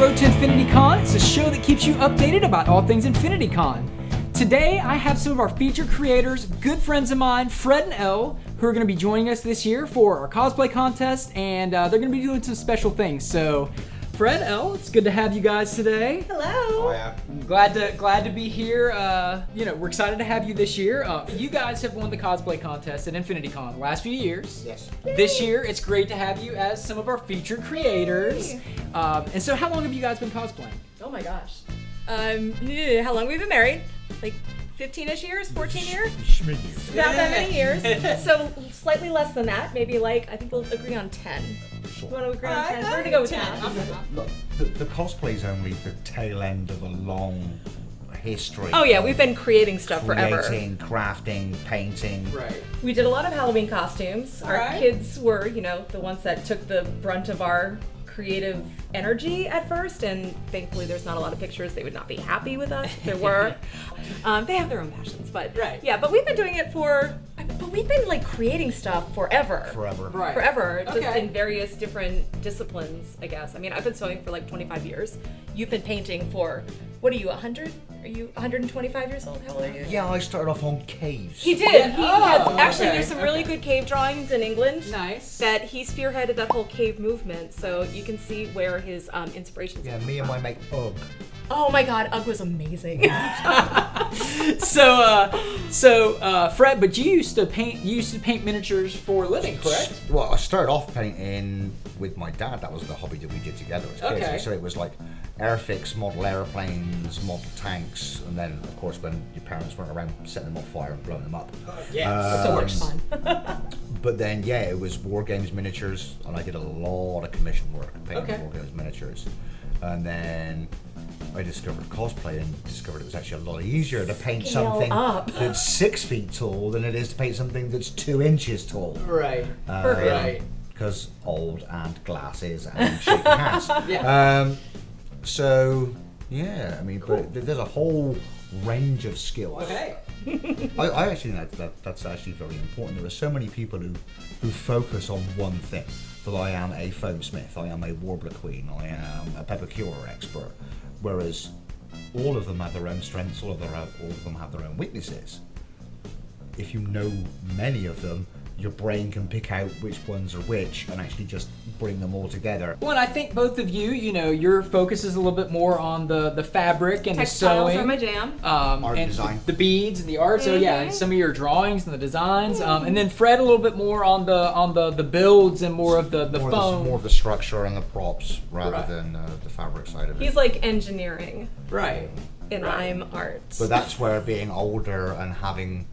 Road to Infinity Con. It's a show that keeps you updated about all things Infinity Con. Today, I have some of our featured creators, good friends of mine, Fred and Elle, who are going to be joining us this year for our cosplay contest, and they're going to be doing some special things. So, Fred, Elle, it's good to have you guys today. Hello. Oh, yeah. Glad to be here. We're excited to have you this year. You guys have won the cosplay contest at Infinity Con the last few years. Yes. This year, it's great to have you as some of our featured creators. And so, how long have you guys been cosplaying? Oh my gosh. How long have we been married? Like 15-ish years, 14 years? About that many years. So slightly less than that. Maybe like, I think we'll agree on 10. Sure. You want to agree on 10? We're gonna go with 10. Look, the cosplay's only the tail end of a long history. Oh yeah, we've been creating stuff forever. Creating, crafting, painting. Right. We did a lot of Halloween costumes. Our Alright. kids were, the ones that took the brunt of our creative energy at first, and thankfully there's not a lot of pictures. They would not be happy with us if there were. They have their own passions, but Right. yeah, but we've been doing it but we've been like creating stuff forever. Right. Forever, just Okay. in various different disciplines, I guess. I mean, I've been sewing for like 25 years. You've been painting for, what are you, 100? Are you 125 years old? How old are you? Yeah, I started off on caves. He did. Yeah. He Oh, has, actually, okay. there's some really good cave drawings in England. Nice. That he spearheaded that whole cave movement, so you can see where his inspirations Yeah, come me and from. my mate Ugg. Oh my god, Ugg was amazing. So, Fred, but you used to paint miniatures for a living, correct? Well, I started off painting with my dad. That was the hobby that we did together as kids. Okay. So it was like airfix, model airplanes, model tanks, and then, of course, when your parents weren't around, setting them on fire and blowing them up. Yeah. So much fun. But then, yeah, it was war games miniatures, and I did a lot of commission work painting Okay. war games miniatures. And then I discovered cosplay and discovered it was actually a lot easier to paint Scale something up. that's 6 feet tall than it is to paint something that's 2 inches tall. Right. Perfect. Right. Because old and glasses and shaking hands. Yeah. So, yeah, I mean, but there's a whole range of skills. Okay. I actually think that's actually very important. There are so many people who focus on one thing. That I am a foamsmith, I am a warbler queen, I am a pepper cure expert. Whereas all of them have their own strengths, all of them have their own weaknesses. If you know many of them, your brain can pick out which ones are which and actually just bring them all together. Well, and I think both of you, your focus is a little bit more on the fabric and Textiles the sewing. are my jam. Art and design. the beads and the art. So yeah, and some of your drawings and the designs. And then Fred a little bit more on the builds and more of the foam. More of the structure and the props rather Right. than the fabric side of it. He's like engineering, Right. and I'm art. But that's where being older and having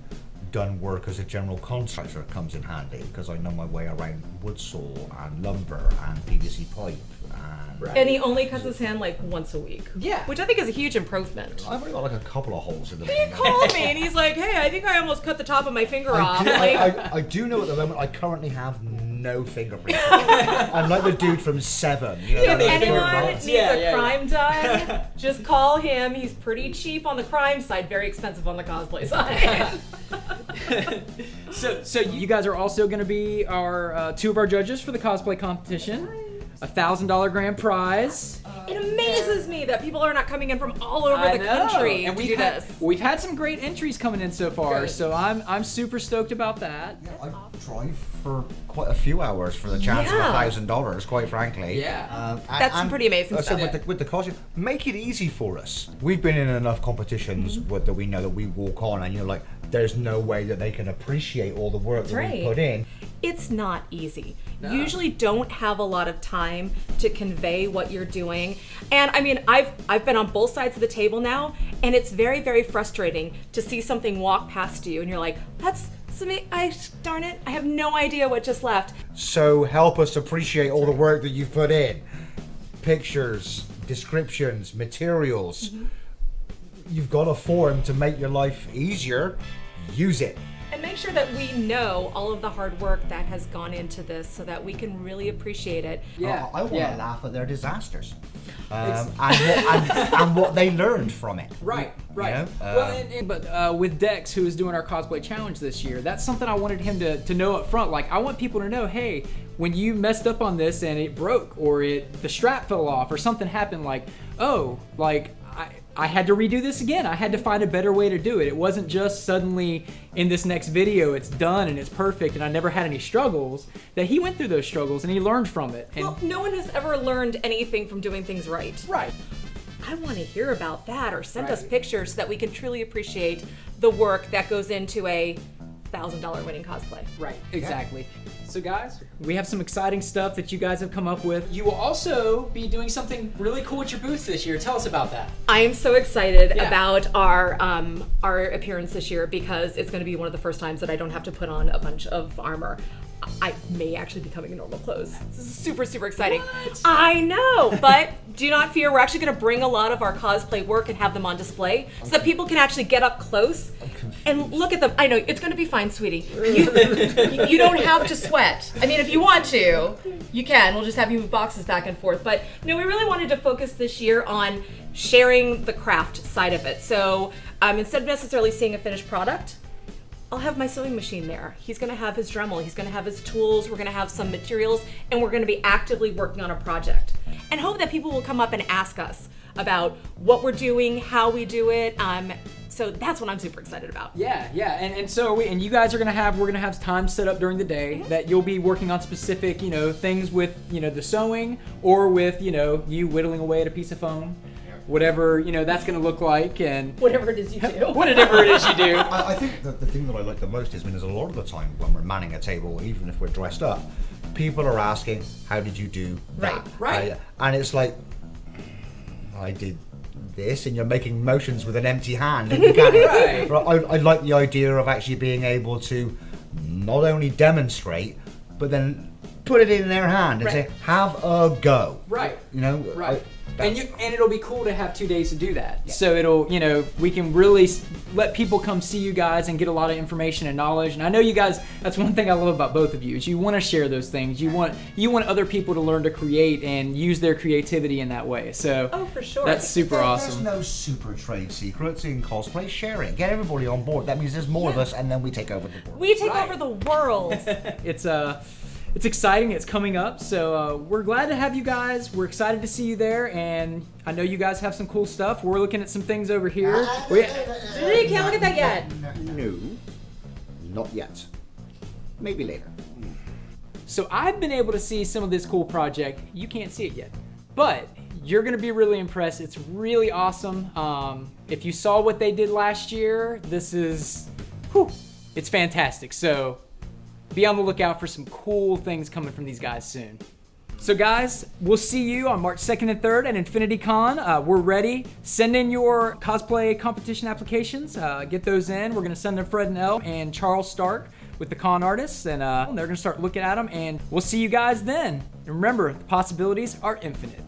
done work as a general contractor comes in handy, because I know my way around wood saw and lumber and PVC pipe and Right. And he only cuts his hand like once a week. Yeah. Which I think is a huge improvement. I've only got like a couple of holes in the He called me and he's like, hey, I think I almost cut the top of my finger off. I do know at the moment I currently have no fingerprints. I'm like the dude from Seven. You know, If those anyone fingerprints. needs Yeah, a yeah, crime done, just call him. He's pretty cheap on the crime side, very expensive on the cosplay side. So you guys are also going to be our two of our judges for the cosplay competition. $1,000 grand prize. It amazes me that people are not coming in from all over I the know. country And to do this. we've had some great entries coming in so far, Good. so I'm super stoked about that. Yeah, I drive for quite a few hours for the chance Yeah. of $1,000, quite frankly. Yeah. That's some pretty amazing so stuff. with the costume, make it easy for us. We've been in enough competitions that we know that we walk on, and you're like, there's no way that they can appreciate all the work that we right. put in. It's not easy. No. You usually don't have a lot of time to convey what you're doing. And I mean, I've been on both sides of the table now, and it's very, very frustrating to see something walk past you and you're like, darn it, I have no idea what just left. So help us appreciate all the work that you've put in. Pictures, descriptions, materials. You've got a form to make your life easier. Use it. and make sure that we know all of the hard work that has gone into this so that we can really appreciate it. Yeah. I want yeah. to laugh at their disasters and what they learned from it. Right, right. You know? Well, but with Dex, who is doing our cosplay challenge this year, that's something I wanted him to know up front. Like, I want people to know, hey, when you messed up on this and it broke, or the strap fell off, or something happened, like, oh, like, I had to redo this again. I had to find a better way to do it. It wasn't just suddenly in this next video it's done and it's perfect and I never had any struggles. That he went through those struggles and he learned from it. And well, no one has ever learned anything from doing things right. right. I want to hear about that, or send us pictures so that we can truly appreciate the work that goes into a $1,000 winning cosplay. Right, exactly. So guys, we have some exciting stuff that you guys have come up with. You will also be doing something really cool at your booth this year. Tell us about that. I am so excited Yeah. about our appearance this year, because it's going to be one of the first times that I don't have to put on a bunch of armor. I may actually be coming in normal clothes. This is super, super exciting. What? I know, but do not fear. We're actually going to bring a lot of our cosplay work and have them on display so that people can actually get up close and look at them. I know, it's going to be fine, sweetie. You don't have to sweat. I mean, if you want to, you can. We'll just have you move boxes back and forth. But no, we really wanted to focus this year on sharing the craft side of it. So instead of necessarily seeing a finished product, I'll have my sewing machine there. He's gonna have his Dremel, he's gonna have his tools, we're gonna have some materials, and we're gonna be actively working on a project. And hope that people will come up and ask us about what we're doing, how we do it. So that's what I'm super excited about. Yeah, yeah, and so we're gonna have time set up during the day that you'll be working on specific, things with, the sewing, or with, you whittling away at a piece of foam. Whatever that's going to look like, and Whatever it is you do. whatever it is you do. I think that the thing that I like the most is when there's a lot of the time when we're manning a table, even if we're dressed up, people are asking, how did you do that? Right. And it's like, I did this, and you're making motions with an empty hand. And you can't, I like the idea of actually being able to not only demonstrate, but then put it in their hand and say, have a go. Right. Right. And it'll be cool to have 2 days to do that. Yeah. So it'll, we can really let people come see you guys and get a lot of information and knowledge. And I know you guys, that's one thing I love about both of you, is you want to share those things. You want other people to learn to create and use their creativity in that way. So Oh, for sure. That's super awesome. There's no super trade secrets in cosplay. Share it. Get everybody on board. That means there's more of us, and then we take over the world. We take over the world. It's exciting. It's coming up. So we're glad to have you guys. We're excited to see you there. And I know you guys have some cool stuff. We're looking at some things over here. You can't look at that yet. No, not yet. Maybe later. So I've been able to see some of this cool project. You can't see it yet, but you're going to be really impressed. It's really awesome. If you saw what they did last year, it's fantastic. So be on the lookout for some cool things coming from these guys soon. So guys, we'll see you on March 2nd and 3rd at Infinity Con. We're ready. Send in your cosplay competition applications. Get those in. We're going to send them Fred and Elle and Charles Stark with the con artists, and they're going to start looking at them, and we'll see you guys then. And remember, the possibilities are infinite.